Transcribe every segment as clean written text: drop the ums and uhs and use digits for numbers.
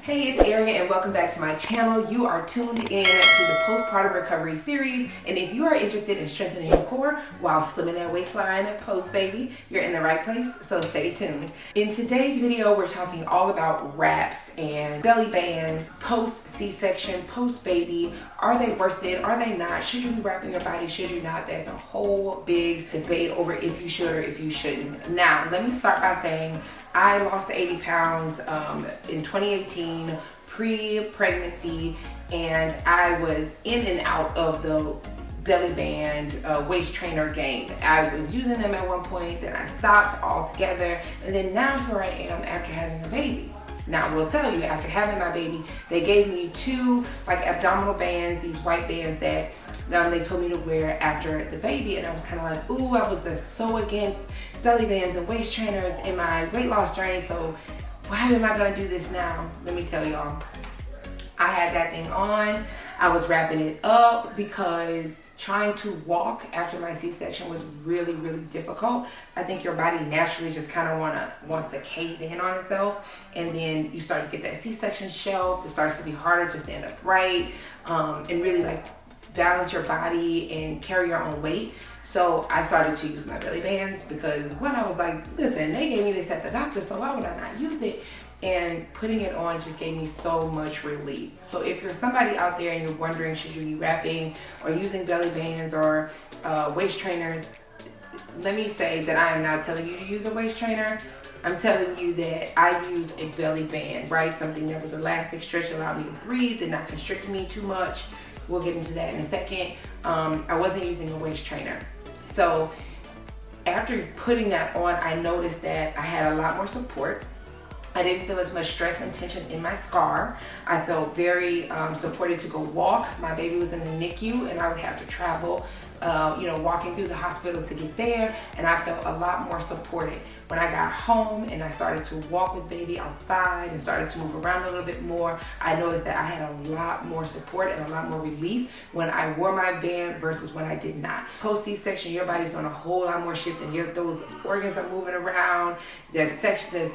Hey, it's Arian and welcome back to my channel. You are tuned in to the postpartum recovery series, and if you are interested in strengthening your core while slimming that waistline post baby, you're in the right place, so stay tuned. In today's video, we're talking all about wraps and belly bands, post C-section, post baby. Are they worth it? Are they not? Should you be wrapping your body? Should you not? There's a whole big debate over if you should or if you shouldn't. Now, let me start by saying I lost 80 pounds in 2018, pre-pregnancy, and I was in and out of the belly band waist trainer game. I was using them at one point, then I stopped altogether, and then now here I am after having a baby. Now, I will tell you, after having my baby, they gave me two abdominal bands, these white bands that they told me to wear after the baby, and I was kind of like, ooh, I was just so against belly bands and waist trainers in my weight loss journey, so why am I gonna do this now? Let me tell y'all, I had that thing on, I was wrapping it up because trying to walk after my C-section was really, really difficult. I think your body naturally just kind of wants to cave in on itself, and then you start to get that C-section shelf. It starts to be harder to stand upright and really balance your body and carry your own weight. So I started to use my belly bands because when I was like, listen, they gave me this at the doctor, so why would I not use it? And putting it on just gave me so much relief. So if you're somebody out there and you're wondering, should you be wrapping or using belly bands or waist trainers, let me say that I am not telling you to use a waist trainer. I'm telling you that I use a belly band, right? Something that was elastic, stretch, allowed me to breathe, did not constrict me too much. We'll get into that in a second. I wasn't using a waist trainer. So after putting that on, I noticed that I had a lot more support. I didn't feel as much stress and tension in my scar. I felt very supported to go walk. My baby was in the NICU and I would have to travel, walking through the hospital to get there, and I felt a lot more supported. When I got home and I started to walk with baby outside and started to move around a little bit more, I noticed that I had a lot more support and a lot more relief when I wore my band versus when I did not. Post C-section, your body's doing a whole lot more shifting. Those organs are moving around, the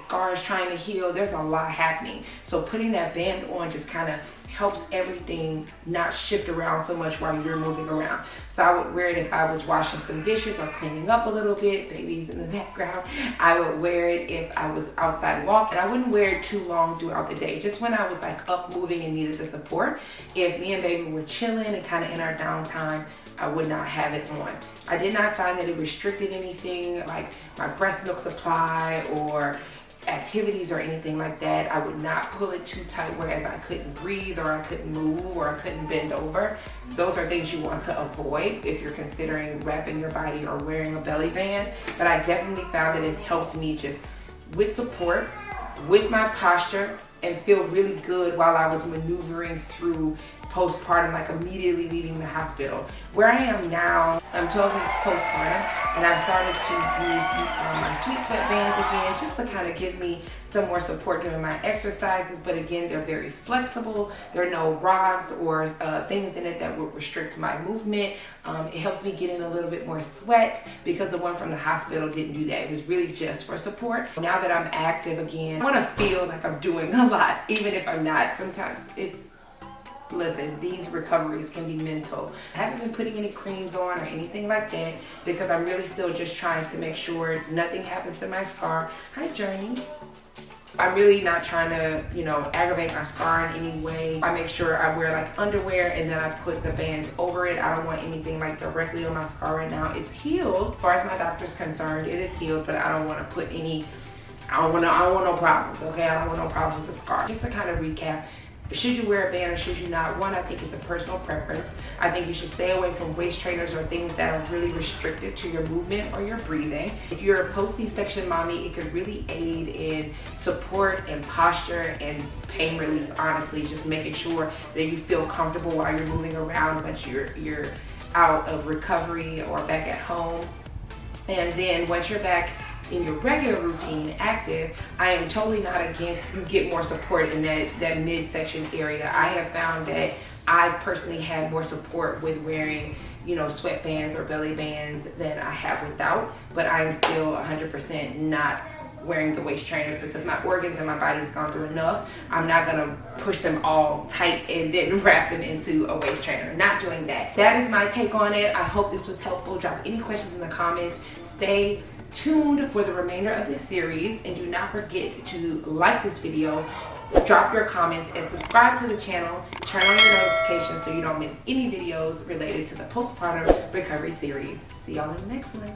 scar is trying to heal, there's a lot happening. So putting that band on just kind of helps everything not shift around so much while you're moving around. So I would wear it if I was washing some dishes or cleaning up a little bit, baby's in the background. I would wear it if I was outside walking. I wouldn't wear it too long throughout the day, just when I was up moving and needed the support. If me and baby were chilling and kind of in our downtime, I would not have it on. I did not find that it restricted anything like my breast milk supply or activities or anything like that. I would not pull it too tight whereas I couldn't breathe or I couldn't move or I couldn't bend over. Those are things you want to avoid if you're considering wrapping your body or wearing a belly band. But I definitely found that it helped me just with support, with my posture, and feel really good while I was maneuvering through postpartum, immediately leaving the hospital. Where I am now, I'm 12 weeks postpartum, and I've started to use my sweet sweat bands again, just to kind of give me some more support during my exercises. But again, they're very flexible. There are no rods or things in it that would restrict my movement. It helps me get in a little bit more sweat because the one from the hospital didn't do that. It was really just for support. Now that I'm active again, I want to feel like I'm doing a lot, even if I'm not. Sometimes listen, these recoveries can be mental. I haven't been putting any creams on or anything like that because I'm really still just trying to make sure nothing happens to my scar. Hi, Journey. I'm really not trying to, aggravate my scar in any way. I make sure I wear underwear and then I put the bands over it. I don't want anything directly on my scar right now. It's healed. As far as my doctor's concerned, it is healed, but I don't want to put any, I don't want no problems, okay? I don't want no problems with the scar. Just to kind of recap, should you wear a band or should you not? One, I think it's a personal preference. I think you should stay away from waist trainers or things that are really restrictive to your movement or your breathing. If you're a post C-section mommy, it could really aid in support and posture and pain relief, honestly, just making sure that you feel comfortable while you're moving around once you're out of recovery or back at home. And then once you're back in your regular routine active, I am totally not against you get more support in that midsection area. I have found that I've personally had more support with wearing sweatbands or belly bands than I have without, but I'm still 100% not wearing the waist trainers because my organs and my body has gone through enough. I'm not gonna push them all tight and then wrap them into a waist trainer. Not doing that. That is my take on it. I hope this was helpful. Drop any questions in the comments. Stay tuned for the remainder of this series, and do not forget to like this video, drop your comments, and subscribe to the channel. Turn on your notifications so you don't miss any videos related to the postpartum recovery series. See y'all in the next one.